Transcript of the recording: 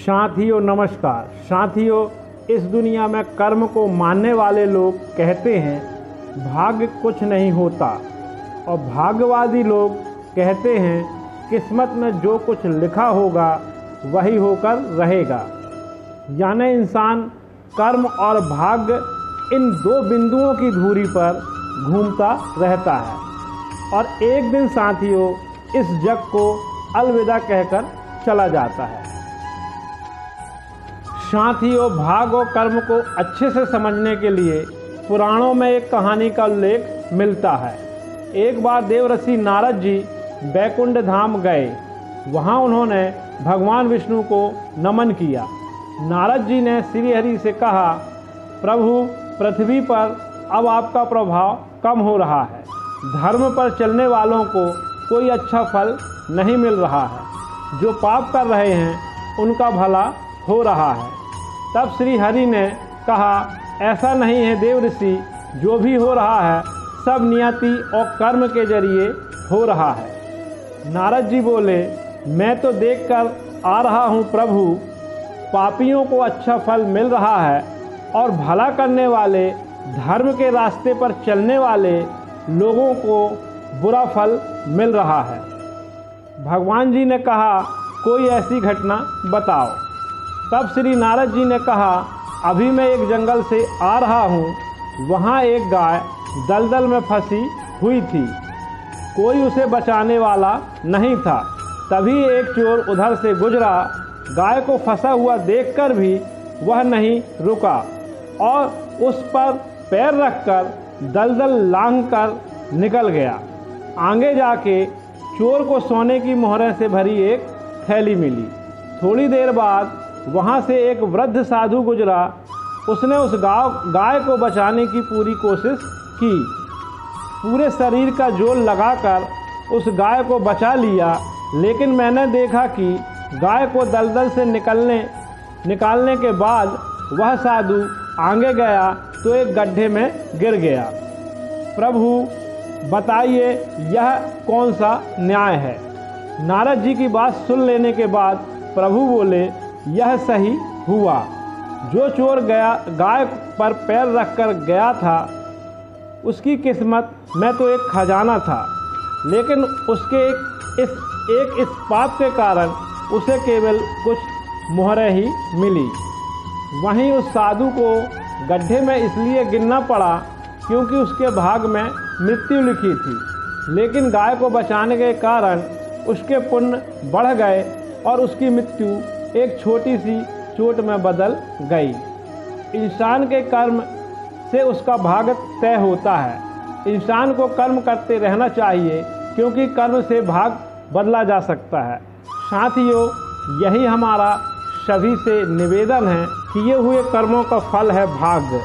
साथियों नमस्कार। साथियों, इस दुनिया में कर्म को मानने वाले लोग कहते हैं भाग्य कुछ नहीं होता, और भाग्यवादी लोग कहते हैं किस्मत में जो कुछ लिखा होगा वही होकर रहेगा। यानी इंसान कर्म और भाग्य इन दो बिंदुओं की धुरी पर घूमता रहता है, और एक दिन साथियों इस जग को अलविदा कहकर चला जाता है। साथियों, भाग्य और कर्म को अच्छे से समझने के लिए पुराणों में एक कहानी का उल्लेख मिलता है। एक बार देवर्षि नारद जी बैकुंठ धाम गए। वहाँ उन्होंने भगवान विष्णु को नमन किया। नारद जी ने श्री हरि से कहा, प्रभु, पृथ्वी पर अब आपका प्रभाव कम हो रहा है। धर्म पर चलने वालों को कोई अच्छा फल नहीं मिल रहा है। जो पाप कर रहे हैं उनका भला हो रहा है। तब श्री हरि ने कहा, ऐसा नहीं है देवर्षि, जो भी हो रहा है सब नियति और कर्म के जरिए हो रहा है। नारद जी बोले, मैं तो देखकर आ रहा हूँ प्रभु, पापियों को अच्छा फल मिल रहा है और भला करने वाले, धर्म के रास्ते पर चलने वाले लोगों को बुरा फल मिल रहा है। भगवान जी ने कहा, कोई ऐसी घटना बताओ। तब श्री नारद जी ने कहा, अभी मैं एक जंगल से आ रहा हूँ। वहाँ एक गाय दलदल में फंसी हुई थी। कोई उसे बचाने वाला नहीं था। तभी एक चोर उधर से गुजरा। गाय को फंसा हुआ देखकर भी वह नहीं रुका और उस पर पैर रखकर दलदल लांघकर निकल गया। आगे जाके चोर को सोने की मोहरों से भरी एक थैली मिली। थोड़ी देर बाद वहाँ से एक वृद्ध साधु गुजरा। उसने उस गाय को बचाने की पूरी कोशिश की। पूरे शरीर का जोर लगाकर उस गाय को बचा लिया, लेकिन मैंने देखा कि गाय को दलदल से निकालने के बाद वह साधु आगे गया तो एक गड्ढे में गिर गया। प्रभु बताइए, यह कौन सा न्याय है? नारद जी की बात सुन लेने के बाद प्रभु बोले, यह सही हुआ। जो चोर गाय पर पैर रखकर गया था, उसकी किस्मत में तो एक खजाना था, लेकिन उसके इस पाप के कारण उसे केवल कुछ मोहरें ही मिली। वहीं उस साधु को गड्ढे में इसलिए गिरना पड़ा क्योंकि उसके भाग में मृत्यु लिखी थी, लेकिन गाय को बचाने के कारण उसके पुण्य बढ़ गए और उसकी मृत्यु एक छोटी सी चोट में बदल गई। इंसान के कर्म से उसका भाग्य तय होता है। इंसान को कर्म करते रहना चाहिए, क्योंकि कर्म से भाग्य बदला जा सकता है। साथियों, यही हमारा सभी से निवेदन है, किए हुए कर्मों का फल है भाग्य।